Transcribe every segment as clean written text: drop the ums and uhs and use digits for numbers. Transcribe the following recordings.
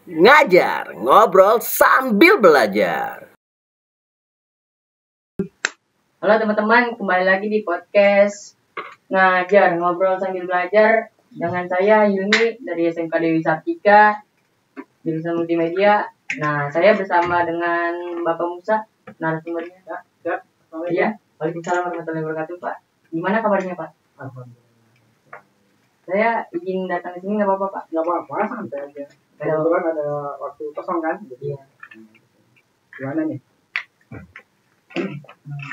Ngajar, ngobrol sambil belajar. Halo teman-teman, kembali lagi di podcast Ngajar, ngobrol sambil belajar dengan saya Yuni dari SMK Dewi Sartika, jurusan multimedia. Nah, saya bersama dengan Bapak Musa, narasumbernya. Iya, Waalaikumsalam warahmatullahi wabarakatuh, Pak. Gimana kabarnya, Pak? Alhamdulillah. Saya izin datang ke sini nggak apa-apa, Pak? Nggak apa-apa, santai aja. Kebetulan ada waktu kosong kan? Iya. Gimana nih?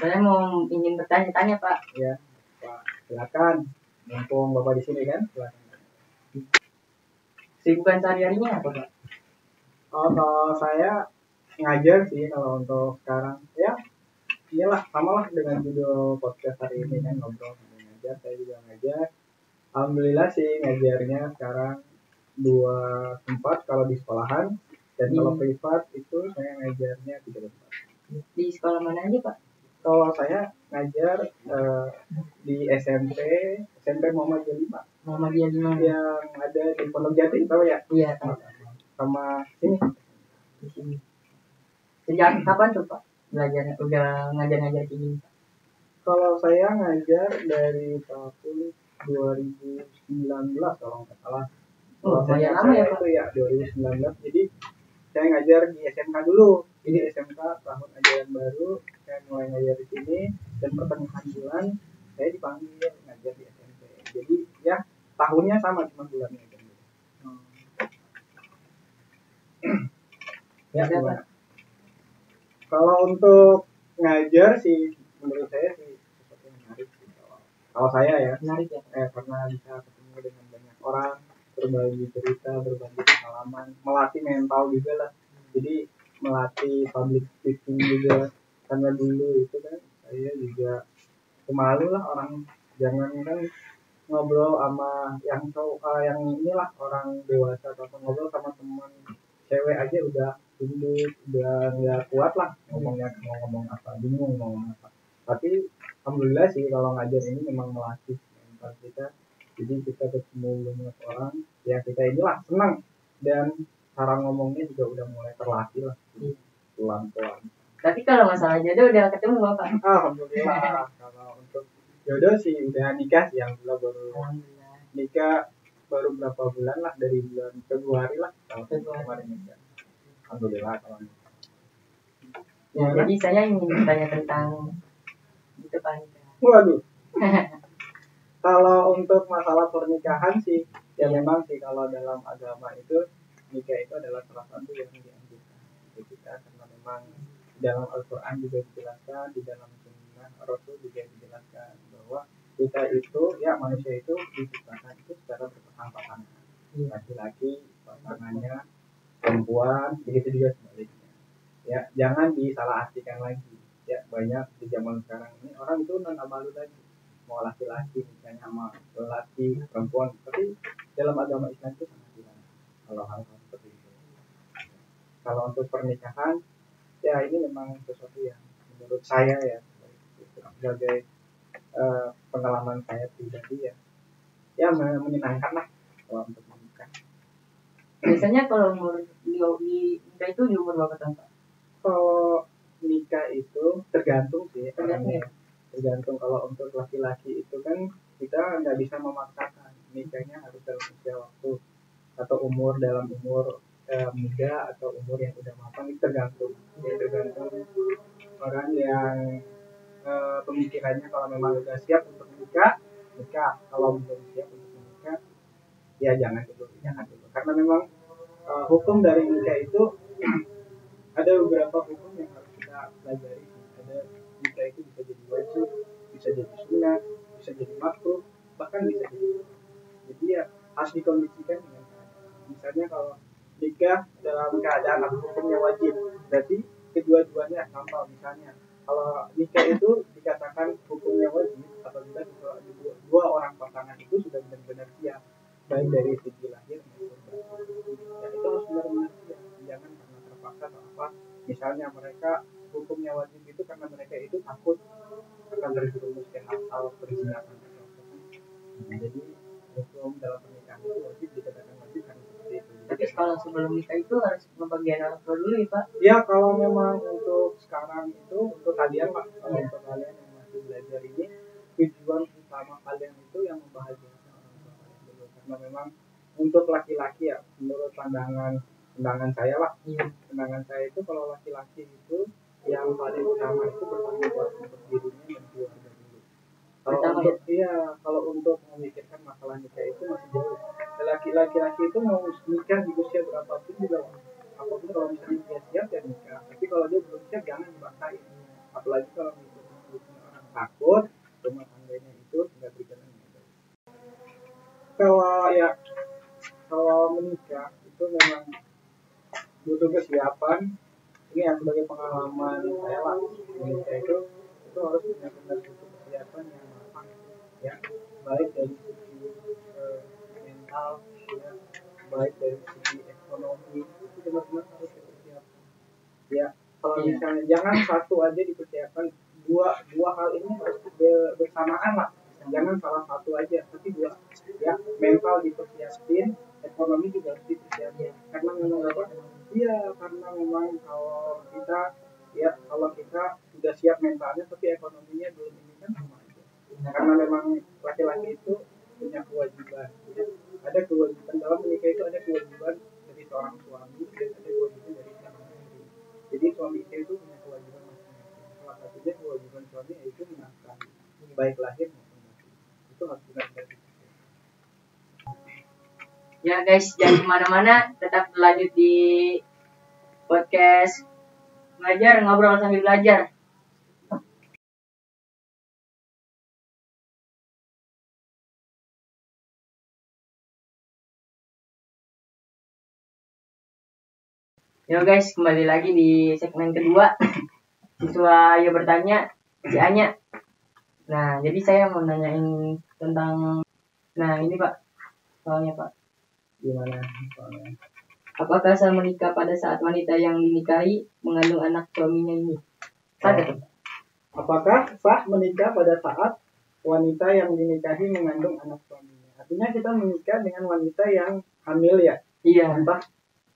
Saya mau ingin bertanya-tanya, Pak. Ya, Pak, silakan. Mumpung Bapak di sini kan? Silakan. Sibukan sehari-harinya apa, Pak? Oh, kalau saya ngajar sih kalau untuk sekarang. Ya, inilah samalah dengan judul podcast hari ini kan, ngobrol sambil ngajar. Saya juga ngajar. Alhamdulillah sih ngajarnya sekarang 2 tempat kalau di sekolahan, dan kalau privat itu saya ngajarnya 3 tempat. Di sekolah mana aja, Pak? Kalau saya ngajar di SMP Muhammadiyah 5 Muhammadiyah di mana? yang ada di Pondok Jati, tahu ya? Iya, tahu. Sama sini. Di sini. Sejak kapan tuh, Pak? Belajar udah ngajar-ngajar gini? Kalau saya ngajar dari tahun 2019 kalau nggak salah. Oh, Saya lumayan lama ya, Pak? itu ya 2019. Jadi saya ngajar di SMK dulu. Ini SMK tahun ajaran baru. Saya mulai ngajar di sini dan pertengahan bulan saya dipanggil ngajar di SMP. Jadi ya tahunnya sama, cuma bulannya aja. Ya, gimana? Kalau untuk ngajar sih menurut saya sih sesuatu yang menarik sih. Kalau saya ya, Menarik ya. karena bisa ketemu dengan banyak orang, berbagi cerita, berbagi pengalaman, melatih mental juga lah. Jadi melatih public speaking juga, karena dulu itu kan saya juga pemalu lah, orang jangan kan ngobrol sama yang cowok, yang inilah orang dewasa atau ngobrol sama teman cewek aja udah tunduk, udah nggak kuat lah ngomongnya, mau ngomong apa, bingung mau ngomong apa. Tapi alhamdulillah sih kalau ngajar ini memang melatih mental kita. Jadi kita ketemu banyak orang ya, kita inilah senang, dan cara ngomongnya juga udah mulai terlatih lah pelan-pelan. Tapi kalau masalah jodoh udah ketemu, Bapak? Alhamdulillah. Kalau untuk jodoh sih udah nikah sih, alhamdulillah baru Alhamdulillah. nikah baru berapa bulan lah, dari bulan Februari lah kalau kemarin nikah. Alhamdulillah kalau nikah. Ya, jadi saya ingin bertanya tentang itu Pak. Waduh. Kalau untuk masalah pernikahan sih ya memang sih kalau dalam agama itu nikah itu adalah salah satu yang dianjurkan untuk kita, karena memang di dalam Al-Quran juga dijelaskan, di dalam sunnah Rasul juga dijelaskan bahwa kita itu ya manusia itu diciptakan itu secara berpasang-pasangan, laki-laki pasangannya perempuan, begitu juga sebaliknya. Ya jangan disalahartikan lagi. Ya banyak di zaman sekarang ini orang itu non amalu lagi, mau laki-laki misalnya sama laki perempuan, tapi dalam agama Islam itu sangat dilarang kalau hal-hal seperti itu. Kalau untuk pernikahan ya ini memang sesuatu yang menurut saya ya sebagai pengalaman saya pribadi ya menyenangkan lah kalau untuk menikah. Biasanya kalau umur di nikah itu di umur berapa tahun, Pak? Kalau nikah itu tergantung sih, Tergantung. Kalau untuk laki-laki itu kan kita nggak bisa memaksakan nikahnya harus dalam usia waktu atau umur, dalam umur muda atau umur yang udah matang, itu tergantung orang yang pemikirannya. Kalau memang udah siap untuk nikah, kalau belum siap untuk menikah ya jangan dulu. Karena memang hukum dari nikah itu ada beberapa hukum yang harus kita pelajari. Ada nikah itu bisa jadi wajib, bisa jadi sunnah, bisa jadi makruh, bahkan bisa jadi ya harus dikondisikan dengan misalnya kalau nikah dalam keadaan hukumnya wajib, berarti kedua-duanya sama. Misalnya kalau nikah itu dikatakan hukumnya wajib apabila dua orang pasangan itu sudah benar-benar siap, baik dari segi lahir maupun batin. Ya itu harus benar-benar siap, jangan karena terpaksa atau apa. Misalnya mereka hukumnya wajib itu karena mereka itu takut akan terjerumus ke hal perzinahan. Jadi hukum dalam pernikahan itu wajib dikatakan wajib karena seperti itu. Tapi kalau sebelum nikah itu harus membagian orang tua dulu ya Pak. Ya kalau memang untuk sekarang itu untuk kalian lah, kalau untuk kalian yang masih belajar ini tujuan utama kalian itu yang membahagiakan orang tua kalian dulu. Karena memang untuk laki-laki ya menurut pandangan saya lah, pandangan saya itu kalau laki-laki itu yang paling utama itu bertanggung jawab untuk dirinya dan keluarga dulu. Kalau untuk memikirkan masalah nikah itu masih jauh. Laki-laki itu mau nikah di usia berapapun juga apapun, kalau misalnya dia siap ya nikah. Tapi kalau dia belum siap jangan dipaksain. Apalagi kalau misalnya orang takut rumah tangganya itu nggak berjalan dengan baik. Kalau menikah itu memang butuh kesiapan. Ini yang sebagai pengalaman saya lah, menikah itu harus benar-benar butuh kesiapan yang matang, ya, baik dari segi mental, ya, baik dari segi ekonomi, itu benar-benar harus dipersiapkan. Ya, kalau misalnya jangan satu aja dipersiapkan, dua hal ini harus bersamaan lah. Jangan salah satu aja, tapi dua. Ya, mental dipersiapin, ekonomi juga harus dipersiapin. Karena memang apa? Iya, karena memang kalau kita sudah siap mentalnya, tapi ekonominya belum ini kan sama aja. Karena memang laki-laki itu punya kewajiban. Ya. Ada kewajiban dalam menikah itu, ada kewajiban dari seorang suami dan ada kewajiban dari seorang istri. Jadi suami istri itu punya kewajiban masing-masing. Salah satunya kewajiban suami yaitu menafkahi, baik lahir maupun batin. Itu harus benar-benar dipersiapkan. Ya guys, jangan kemana-mana, tetap lanjut di podcast Belajar Ngobrol Sambil Belajar. Yo guys, kembali lagi di segmen kedua. Siswa Ayo bertanya, si Anya. Nah, jadi saya mau nanyain tentang, nah ini Pak, soalnya Pak. Gimana soalnya? Apakah sah menikah pada saat wanita yang dinikahi mengandung anak suaminya ini? Apakah sah menikah pada saat wanita yang dinikahi mengandung anak suaminya? Artinya kita menikah dengan wanita yang hamil ya? Iya. Entah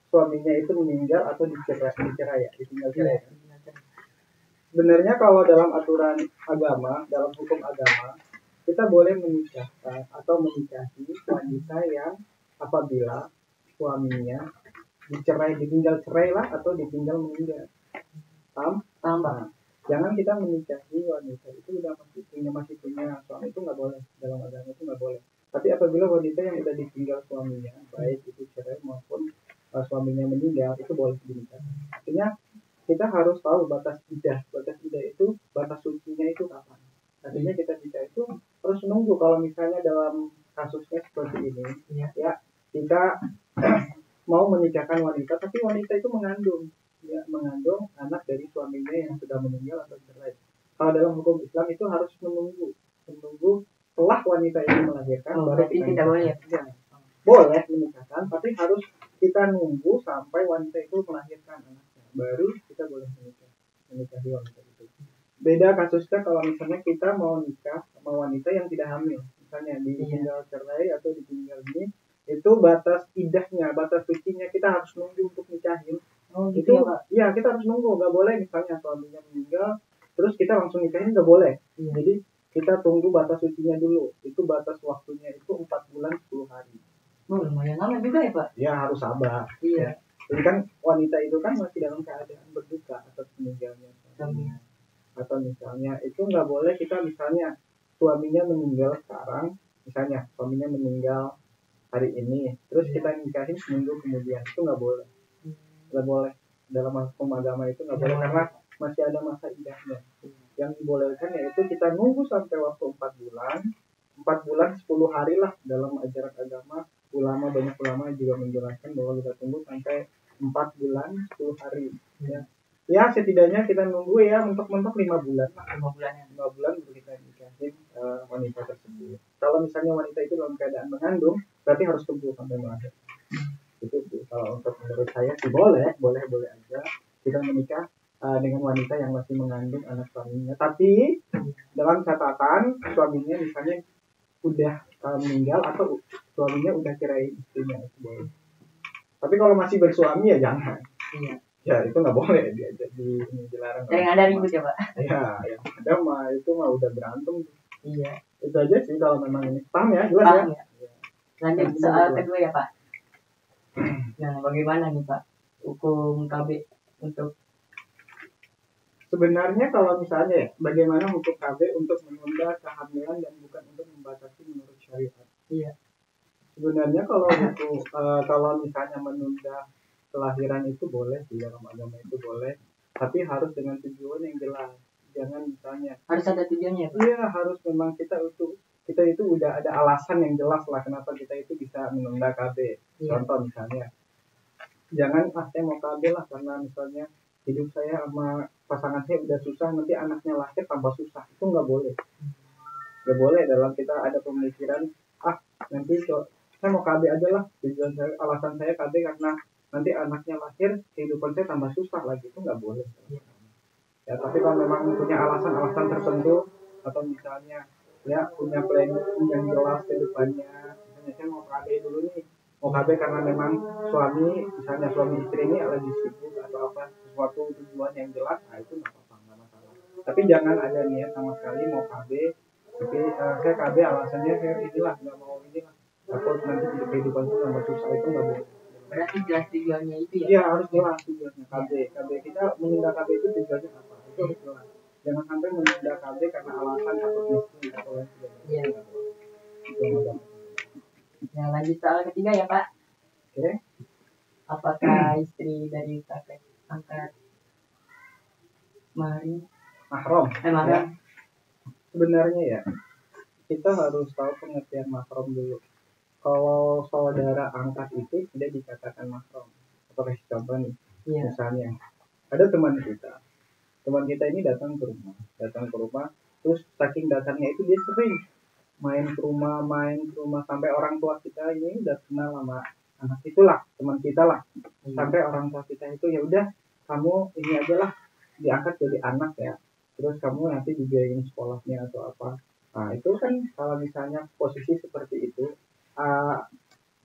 suaminya itu meninggal atau dicerai ya, ditinggal cerai. Sebenarnya kalau dalam aturan agama, dalam hukum agama, kita boleh menikahkan atau menikahi wanita yang apabila suaminya ditinggal cerai lah atau ditinggal meninggal. Paham? Nah, jangan kita menikahi wanita itu udah masih punya suami, itu nggak boleh, dalam agama itu nggak boleh. Tapi apabila wanita yang udah ditinggal suaminya, baik itu cerai maupun suaminya meninggal, itu boleh dinikahi. Artinya kita harus tahu batas iddah itu, batas sucinya itu kapan. Artinya kita nikah itu harus menunggu. Kalau misalnya dalam kasusnya seperti ini, ya kita mau menikahkan wanita, tapi wanita itu mengandung anak dari suaminya yang sudah meninggal atau cerai. Kalau dalam hukum Islam itu harus menunggu setelah wanita itu melahirkan, baru kita boleh. Boleh menikahkan, tapi harus kita nunggu sampai wanita itu melahirkan anaknya, baru kita boleh menikahi wanita itu. Beda kasusnya kalau misalnya kita mau nikah sama wanita yang tidak hamil, misalnya ditinggal cerai atau ditinggal ini, itu batas iddahnya, batas sucinya kita harus nunggu untuk nikahin. Gitu itu ya, kita harus nunggu, nggak boleh misalnya suaminya meninggal terus kita langsung nikahin, nggak boleh. Jadi kita tunggu batas sucinya dulu. Itu batas waktunya itu 4 bulan 10 hari. Lumayan lama juga ya Pak? Ya harus sabar. Iya. Jadi kan wanita itu kan masih dalam keadaan berduka atas meninggalnya suaminya. Atau misalnya itu nggak boleh kita misalnya suaminya meninggal sekarang, misalnya suaminya meninggal hari ini, terus kita nikahin seminggu kemudian, itu nggak boleh. Nggak boleh, dalam hukum agama itu nggak boleh, karena masih ada masa iddahnya. Yang dibolehkan yaitu kita nunggu sampai waktu 4 bulan 10 hari lah. Dalam ajaran agama, banyak ulama juga menjelaskan bahwa kita tunggu sampai 4 bulan 10 hari. Ya setidaknya kita nunggu ya mentok-mentok 5 bulan. 5 bulan untuk kita nikahin wanita tersebut. Kalau misalnya wanita itu dalam keadaan mengandung, berarti harus tunggu sampai melahirkan. Itu kalau untuk menurut saya sih boleh aja kita menikah dengan wanita yang masih mengandung anak suaminya. Tapi dalam catatan suaminya misalnya udah meninggal atau suaminya udah cerai istrinya, itu boleh. Tapi kalau masih bersuami ya jangan. Iya. Ya itu nggak boleh, dia jadi dilarang. Sering ada ribut ya Pak. Ya, yang ada mah itu mah udah berantem. Iya. Itu aja sih kalau memang ini. Paham ya, jelas Paham ya? ya. Lanjut soal kedua ya Pak. Nah, bagaimana nih Pak hukum KB untuk Sebenarnya kalau misalnya ya, bagaimana hukum KB untuk menunda kehamilan dan bukan untuk membatasi menurut syariat. iya Sebenarnya kalau itu kalau misalnya menunda kelahiran itu boleh, di dalam agama itu boleh, tapi harus dengan tujuan yang jelas. Jangan misalnya harus ada tujuannya Pak? iya, harus memang kita itu udah ada alasan yang jelas lah kenapa kita itu bisa menunda KB. Iya. Contoh misalnya, jangan saya mau KB lah karena misalnya hidup saya sama pasangan saya udah susah, nanti anaknya lahir tambah susah. Itu nggak boleh. Nggak boleh dalam kita ada pemikiran, nanti saya mau KB aja lah, tujuan saya, alasan saya KB karena nanti anaknya lahir kehidupan saya tambah susah lagi. Itu nggak boleh. Ya, tapi kalau memang punya alasan-alasan tertentu atau misalnya ya punya plan yang jelas ke depannya, misalnya saya mau KB dulu nih, mau KB karena memang misalnya suami istri ini lagi sibuk atau apa, sesuatu tujuan yang jelas, itu nggak apa-apa, nggak masalah. Tapi jangan ada niat sama sekali mau KB, tapi saya KB alasannya saya inilah, nggak mau inilah, takut nanti kehidupan itu tambah susah. Itu nggak boleh. Berarti jelas tujuannya itu ya? Iya, harus jelas tujuannya KB. KB kita menunda KB itu tujuannya apa? Itu harus jelas. Jangan sampai menunda KB karena alasan takut miskin atau lain sebagainya. Iya. Nah, lanjut soal ketiga ya Pak. Oke. Apakah istri dari kakek angkat mahari? Mahram. Mahram. Ya. Sebenarnya ya, kita harus tahu pengertian mahram dulu. Kalau saudara angkat itu tidak dikatakan mahram. Atau kasih contoh nih, misalnya ada teman kita ini datang ke rumah, terus saking datangnya itu dia sering main ke rumah sampai orang tua kita ini udah kenal sama anak itulah, teman kita lah, sampai orang tua kita itu ya udah kamu ini aja lah diangkat jadi anak ya, terus kamu nanti dibiayain sekolahnya atau apa. Nah itu kan kalau misalnya posisi seperti itu,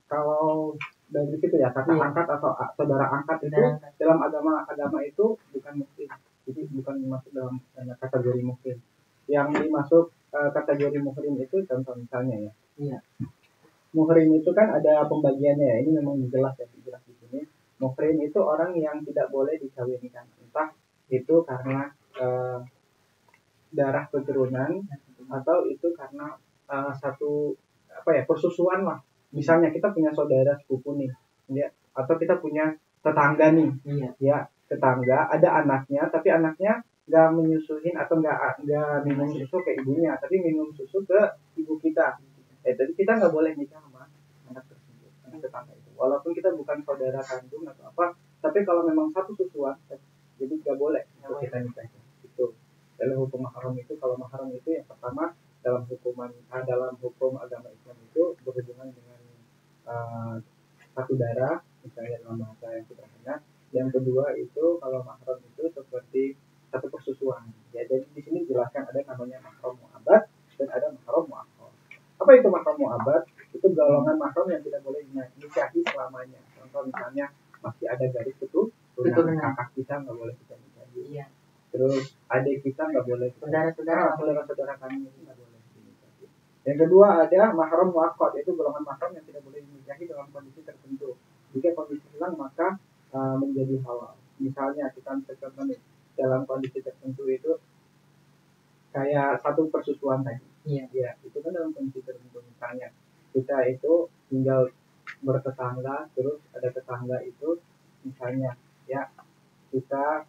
kalau dari situ ya kata angkat atau saudara angkat itu dalam agama itu bukan mungkin, jadi bukan masuk dalam kategori mungkin. Yang dimasuk kategori muhrim itu contoh misalnya ya. Iya. Muhrim itu kan ada pembagiannya ya. Ini memang jelas di sini. Muhrim itu orang yang tidak boleh dikawinkan, entah itu karena darah keturunan atau itu karena satu persusuan lah. Misalnya kita punya saudara sepupu nih, ya, atau kita punya tetangga nih, ya tetangga ada anaknya, tapi anaknya nggak menyusuin atau nggak minum susu ke ibunya, tapi minum susu ke ibu kita. Jadi kita nggak boleh nikah sama anak tersebut, anak tetangga itu. Walaupun kita bukan saudara kandung atau apa, tapi kalau memang satu susuan, jadi nggak boleh untuk kita nikah. Itu dalam hukum mahram itu. Kalau mahram itu yang pertama dalam hukum agama Islam itu berhubungan dengan satu darah, misalnya dalam bahasa yang sederhana. Yang kedua itu kalau mahram itu seperti satu persusuan. Ya, jadi di sini dijelaskan ada namanya mahram mu'abbad dan ada mahram mu'akhkhar. Apa itu mahram mu'abbad? Itu golongan mahram yang tidak boleh dinikahi selamanya. Contoh misalnya masih ada garis keturunan, kakak kita nggak boleh kita nikahi. Iya. Terus adik kita nggak boleh. Saudara kami nggak boleh. Yang kedua ada mahram muakkad, yaitu golongan mahram yang tidak boleh dinikahi dalam kondisi tertentu. Jika kondisi hilang maka menjadi halal. Misalnya kita contoh nih, dalam kondisi tertentu itu kayak satu persusuan tadi. Ya, itu kan dalam kondisi tertentu. Misalnya kita itu tinggal bertetangga, terus ada tetangga itu misalnya ya kita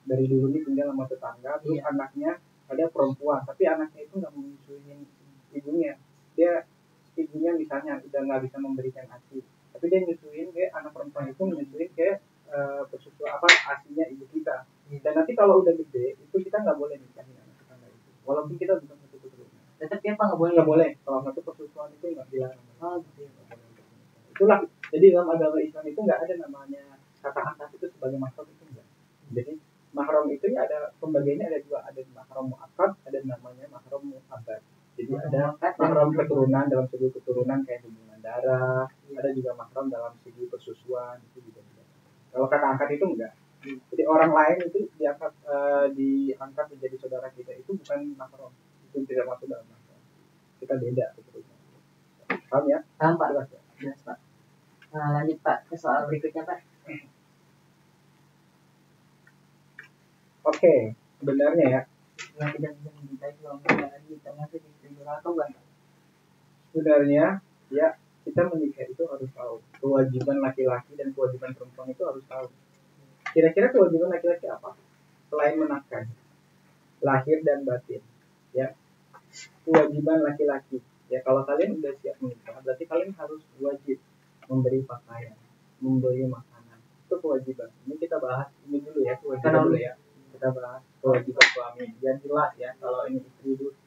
dari dulu ini tinggal sama tetangga, terus anaknya ada perempuan, tapi anaknya itu nggak menyusuin ibunya, ibunya misalnya udah nggak bisa memberikan ASI, tapi dia nyusuin ke anak perempuan itu, menyusuin ke ASInya ibu kita. Dan nanti kalau udah gede itu kita nggak boleh nikahin anak tetangga itu, walaupun kita bukan satu keturunan. Tetap apa nggak boleh kalau satu persusuan itu nggak dilarang. Itulah, jadi dalam agama Islam itu nggak ada namanya kata angkat itu sebagai mahram, itu enggak. Jadi mahram itu ya ada pembagiannya, ada dua, ada mahram muakkad, ada namanya mahram mu'abbad. Jadi ada mahram keturunan dalam segi keturunan kayak hubungan darah, ada juga mahram dalam segi susuan itu juga tidak. Kalau kakak angkat itu enggak. Jadi orang lain itu diangkat menjadi saudara kita itu bukan mahram, itu tidak masuk dalam mahram. Kita beda sebenarnya. Paham ya? Paham Pak? Jelas ya? Jelas Pak. Nah, lanjut Pak ke soal berikutnya Pak. Oke, sebenarnya ya, Yang tidak bisa mencintai suaminya lagi termasuk istri durhaka bukan Pak? sebenarnya ya kita menikah itu harus tahu kewajiban laki-laki dan kewajiban perempuan itu harus tahu. Kira-kira kewajiban laki-laki apa? Selain menafkahi, lahir dan batin, ya. Kewajiban laki-laki, ya kalau kalian udah siap menikah, berarti kalian harus wajib memberi pakaian, memberi makanan. Itu kewajiban. Ini kita bahas ini dulu ya, kewajiban dulu ya. Kita bahas kewajiban suami. Biar jelas ya, kalau ini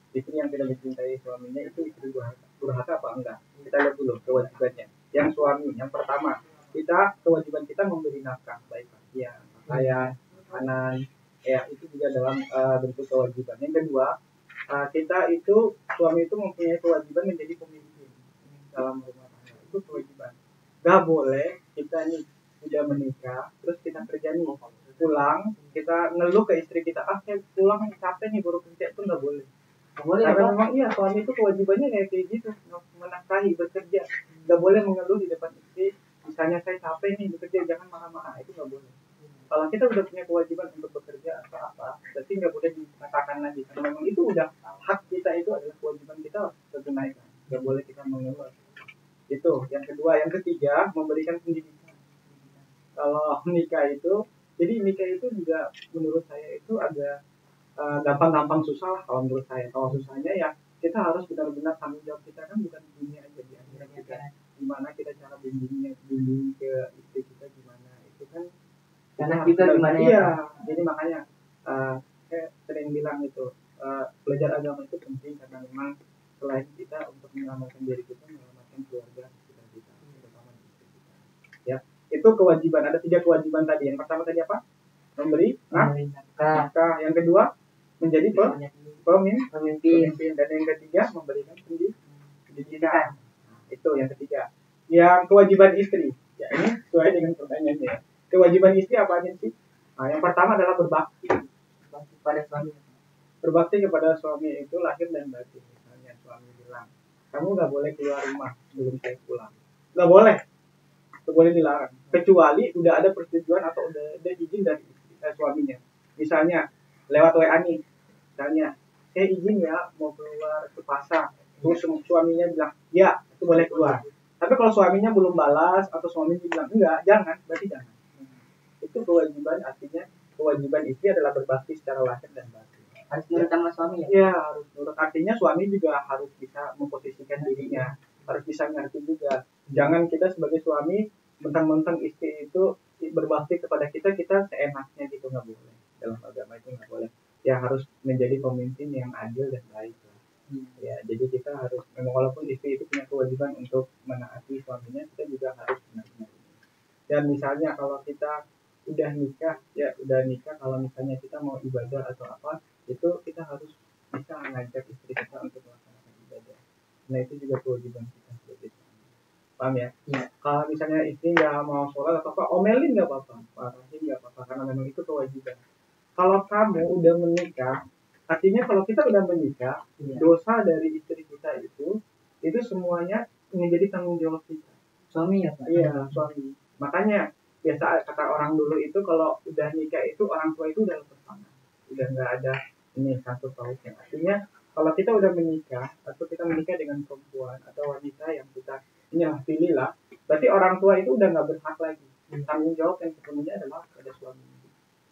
istri yang tidak mencintai suaminya itu istri durhaka apa enggak? Kita lihat dulu kewajibannya. Yang suami, yang pertama, kewajiban kita memberi nafkah, baik pakaian, makanan, ya itu juga dalam bentuk kewajiban. Yang kedua, suami itu mempunyai kewajiban menjadi pemimpin dalam rumah tangga. Itu kewajiban. Gak boleh kita nih sudah menikah, terus kita kerja nih, pulang, kita ngeluh ke istri kita, saya pulang capek nih baru kerja, itu nggak boleh. Karena memang iya suami itu kewajibannya kayak gitu, menafkahi, bekerja. Nggak boleh mengeluh di depan istri, misalnya saya capek nih bekerja, jangan marah-marah, itu nggak boleh. Kalau kita udah punya kewajiban untuk bekerja atau apa, berarti nggak boleh dikatakan lagi. Karena memang itu udah hak kita, itu adalah kewajiban kita untuk tunaikan. Nggak boleh kita mengeluh. Itu yang kedua. Yang ketiga, memberikan pendidikan. Kalau nikah itu, jadi nikah itu juga menurut saya itu agak gampang-gampang susah lah kalau menurut saya. Kalau susahnya ya kita harus benar-benar tanggung jawab kita kan bukan di dunia aja, di akhirat kita. Gimana kita cara bimbing ke istri kita gimana, itu kan Karena kita gimana ya? Iya, jadi makanya saya sering bilang itu belajar agama itu penting karena memang selain kita untuk menyelamatkan diri kita, menyelamatkan keluarga kita, terutama istri kita. Ya, itu kewajiban. Ada 3 kewajiban tadi. Yang pertama tadi apa? Memberi nafkah. Yang kedua menjadi pemimpin. Dan yang ketiga memberikan pendidikan. Itu yang ketiga. Yang kewajiban istri. Ya ini sesuai dengan pertanyaannya. Kewajiban istri apa aja sih? Nah, yang pertama adalah berbakti pada suami. Berbakti kepada suami itu lahir dan batin. Misalnya suami bilang, kamu nggak boleh keluar rumah sebelum saya pulang. Nggak boleh. Nggak boleh dilarang. Kecuali udah ada persetujuan atau udah ada izin dari suaminya. Misalnya lewat WA nih. Misalnya, saya izin ya mau keluar ke pasar. Terus suaminya bilang, ya itu boleh keluar. Tapi kalau suaminya belum balas atau suaminya bilang enggak, jangan, berarti jangan. Itu kewajiban, artinya kewajiban istri adalah berbakti secara lahir dan batin. Harus nurut sama suami ya? Iya, harus nurut. Artinya suami juga harus bisa memposisikan dirinya, harus bisa ngerti juga. Jangan kita sebagai suami mentang-mentang istri itu berbakti kepada kita seenaknya gitu, nggak boleh. Dalam agama itu nggak boleh. Ya harus menjadi pemimpin yang adil dan baik. Ya, jadi kita harus, memang walaupun istri itu punya kewajiban untuk menaati suaminya, kita juga harus benar-benar. Dan misalnya kalau kita udah nikah, kalau misalnya kita mau ibadah atau apa, itu kita harus bisa mengajak istri kita untuk melaksanakan ibadah. Nah itu juga kewajiban kita sebagai suami. Paham ya? Ya. Kalau misalnya istri nggak mau sholat atau apa, omelin nggak apa-apa, marahin nggak apa-apa, karena memang itu kewajiban. Kalau kamu udah menikah, artinya kalau kita udah menikah, dosa dari istri kita itu semuanya menjadi tanggung jawab kita. Suami ya Pak? Iya, suami. Makanya biasa kata orang dulu itu kalau udah nikah itu orang tua itu udah berpasangan, udah nggak ada ini satu pautnya. Artinya kalau kita udah menikah atau kita menikah dengan perempuan atau wanita yang kita pilih lah, berarti orang tua itu udah nggak berhak lagi. Tanggung jawab yang sepenuhnya adalah pada suami.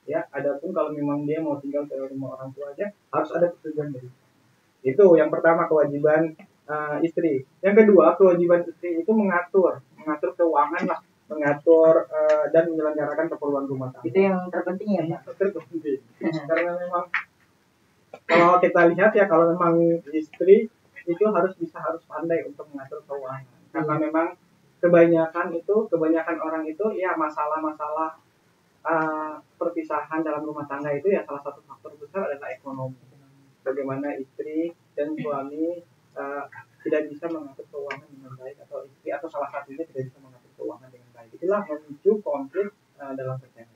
Ya, adapun kalau memang dia mau tinggal di rumah orang tuanya harus ada persetujuan dari. Itu yang pertama kewajiban istri. Yang kedua kewajiban istri itu mengatur keuangan lah, mengatur dan menyelenggarakan keperluan rumah tangga. Itu yang terpenting ya Pak? Terpenting. Karena memang kalau kita lihat ya, kalau memang istri itu harus pandai untuk mengatur keuangan. Karena memang kebanyakan orang itu ya masalah-masalah perpisahan dalam rumah tangga itu ya salah satu faktor besar adalah ekonomi. Bagaimana istri dan suami tidak bisa mengatur keuangan dengan baik, atau istri atau salah satunya tidak bisa mengatur keuangan dengan baik. itulah memicu konflik dalam perceraian.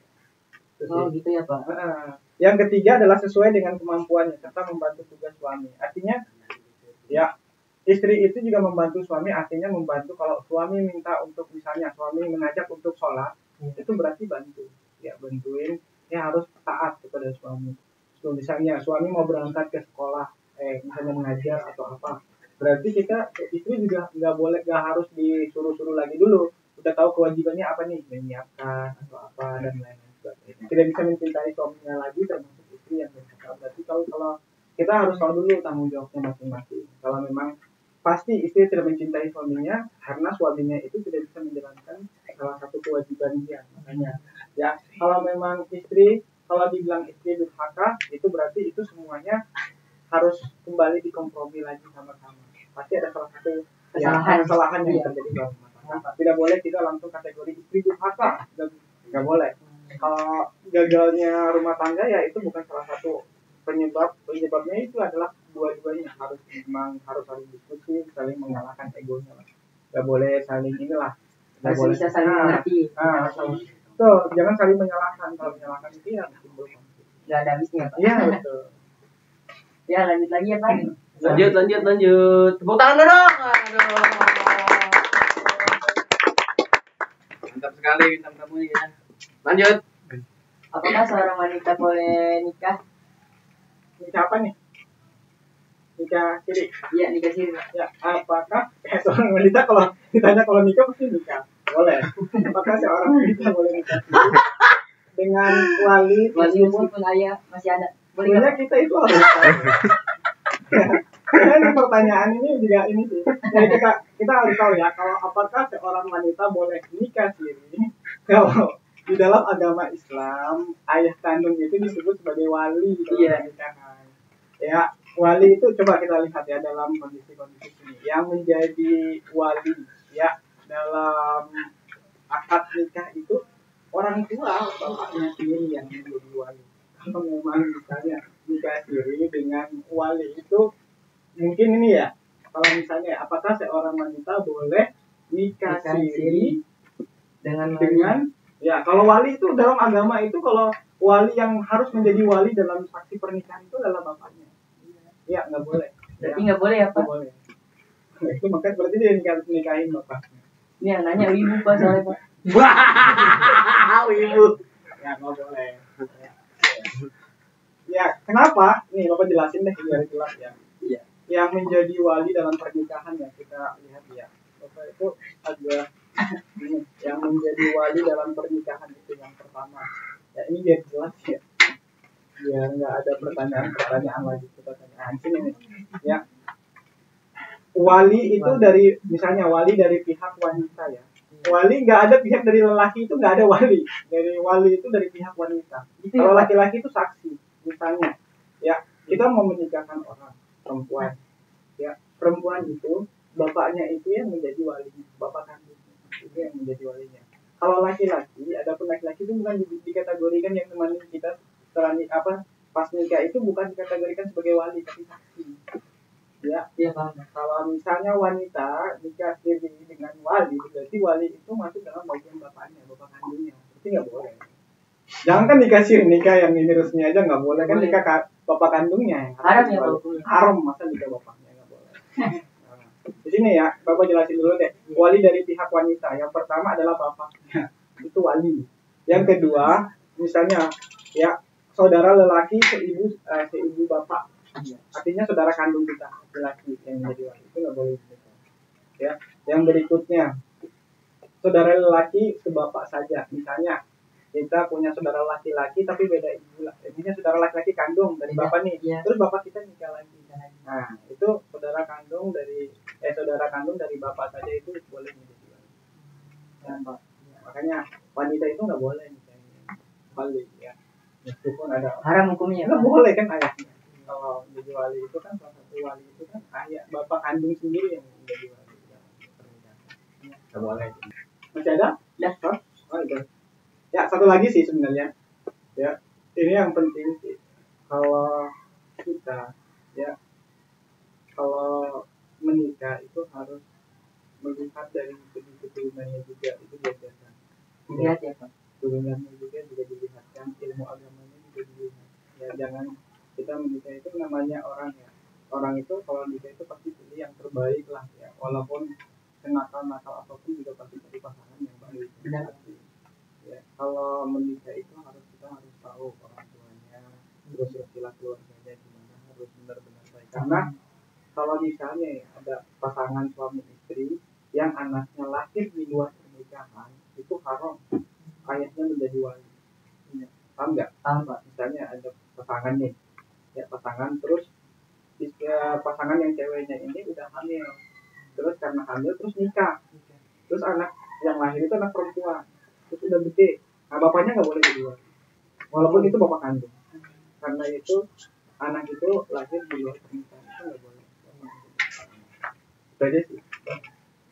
Oh gitu ya Pak. Yang ketiga adalah sesuai dengan kemampuannya serta membantu tugas suami. Artinya ya istri itu juga membantu suami, artinya membantu. Kalau suami minta untuk, misalnya suami mengajak untuk sholat, itu berarti bantu, ya bantuin, ya harus taat kepada suami. So, misalnya suami mau berangkat ke sekolah, misalnya mengajar atau apa, berarti kita istri juga nggak harus disuruh-suruh lagi dulu, udah tahu kewajibannya apa nih, menyiapkan atau apa dan lain-lain sebagainya. Tidak bisa mencintai suaminya lagi, termasuk istri yang berkata. Berarti kalau kita harus tahu dulu tanggung jawabnya masing-masing. Kalau memang pasti istri tidak mencintai suaminya karena suaminya itu tidak bisa menjalankan salah satu kewajiban dia. Makanya ya kalau memang istri, kalau dibilang istri durhaka, itu berarti itu semuanya harus kembali dikompromi lagi sama-sama. Pasti ada salah satu kesalahan yang terjadi dalam rumah tangga. Tidak boleh kita langsung kategori istri durhaka, nggak boleh. Kalau gagalnya rumah tangga ya itu bukan salah satu penyebabnya itu adalah dua-duanya harus saling diskusi, saling mengalahkan egonya lah. Gak boleh saling inilah, Harus bisa saling mengerti. Tuh, jangan saling menyalahkan. Kalau menyalahkan itu ya timbul konflik. Gak ada habisnya Pak. Iya betul. Ya lanjut lagi ya Pak. Lanjut. Tepuk tangan dong. Aduh. Mantap sekali bintang tamunya ya. Lanjut. Apakah seorang wanita boleh nikah? Nikah apa nih? Nikah siri. Iya nikah siri Pak. Ya, apakah seorang wanita kalau ditanya kalau nikah pasti nikah? Boleh. Apakah seorang wanita boleh nikah siri dengan wali? Walaupun pun ayah masih ada. Sebenarnya kita itu harus tahu. Karena ini pertanyaan ini juga ini sih. Jadi kita harus tahu ya, kalau apakah seorang wanita boleh nikah siri? Kalau di dalam agama Islam, ayah kandung itu disebut sebagai wali dalam pernikahan. Ya, wali itu coba kita lihat ya dalam kondisi-kondisi ini. Yang menjadi wali ya dalam akad nikah itu orang tua bapaknya sendiri yang menjadi wali. Kalau memang misalnya nikah siri dengan wali itu mungkin ini ya. Kalau misalnya apakah seorang wanita boleh nikah siri dengan ya, kalau wali itu dalam agama itu, kalau wali yang harus menjadi wali dalam saksi pernikahan itu adalah bapaknya. Ya, nggak boleh. Berarti nggak boleh ya Pak? Nggak boleh. Nah, itu makanya berarti dia nikahin bapaknya. Ini yang nanya ibu Pak soalnya Pak. Wah, ibu. Ya, nggak boleh. Ya, kenapa? Nih, Bapak jelasin deh biar jelas ya. Iya. Yang menjadi wali dalam pernikahan ya, kita lihat ya. Bapak itu agak yang menjadi wali dalam pernikahan itu yang pertama. Ya ini biar jelas ya. Biar nggak ada pertanyaan lagi, kita tanya sini nih. Ya. Wali itu dari, misalnya wali dari pihak wanita ya. Wali nggak ada pihak dari lelaki, itu nggak ada wali. Dari wali itu dari pihak wanita. Kalau laki-laki itu saksi. Misalnya ya kita mau menikahkan orang perempuan. Ya, perempuan itu bapaknya itu yang menjadi wali, bapak kandung itu yang menjadi walinya. Kalau laki-laki, adapun laki-laki itu bukan dikategorikan yang temani kita setelah pas nikah itu bukan dikategorikan sebagai wali tapi saksi. Ya, kalau misalnya wanita nikah siri dengan wali, berarti wali itu masuk dalam bagian bapaknya, bapak kandungnya. Berarti nggak boleh. Jangan kan nikah siri, nikah yang ini resmi aja nggak boleh kan, nikah bapak kandungnya. Haram ya Pak? Haram, masa nikah bapaknya nggak boleh. Di sini ya, Bapak jelasin dulu deh. Wali dari pihak wanita. Yang pertama adalah bapaknya. Itu wali. Yang kedua, misalnya ya saudara lelaki seibu bapak. Artinya saudara kandung kita laki-laki yang menjadi wali. Itu nggak boleh. Ya. Yang berikutnya, saudara lelaki sebapak saja. Misalnya kita punya saudara laki-laki tapi beda ibu lah. Intinya saudara laki-laki kandung dari bapak nih. Terus bapak kita nikah lagi. Nah, itu saudara kandung dari bapak saja itu boleh menjadi wali. Ya, makanya wanita itu nggak boleh misalnya wali ya. Meskipun ada haram hukumnya. Nggak boleh kan ayahnya. Kalau menjadi wali itu kan salah satu wali itu kan ayah bapak kandung sendiri yang menjadi wali. Nggak boleh. Masih ada? Ya. Oh, itu. Ya, satu lagi sih sebenarnya. Ya, ini yang penting sih. Kalau kita ya kalau menikah itu harus melihat dari segi keturunannya juga, itu biasa. Dilihat ya Pak. turunannya juga dilihatkan, ilmu agamanya juga dilihat. Ya jangan kita menikah itu namanya orang ya. Orang itu kalau nikah itu pasti pilih yang terbaik lah ya. Walaupun nakal apapun juga pasti cari pasangan yang baik. Benar. Ya, kalau menikah itu kita harus tahu orang tuanya, terus silsilah keluarganya gimana, harus benar-benar baik. Karena kalau misalnya ya, ada pasangan suami istri yang anaknya lahir di luar pernikahan, itu haram ayahnya menjadi wali. Ya, paham nggak? Paham Pak. Misalnya ada pasangan nih, ya pasangan terus pasangan yang ceweknya ini udah hamil, terus karena hamil terus nikah, terus anak yang lahir itu anak perempuan, terus udah gede, nah bapaknya nggak boleh jadi wali, walaupun itu bapak kandung, karena itu anak itu lahir di luar pernikahan itu nggak boleh. Itu aja sih.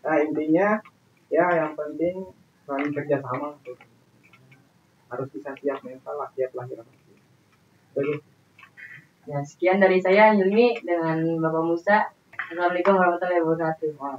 Nah intinya ya yang penting saling kerjasama tuh. Harus bisa siap mental lah, siap lahir apa sih. Jadi Ya, sekian dari saya Hilmi dengan Bapak Musa. Assalamualaikum warahmatullahi wabarakatuh. wah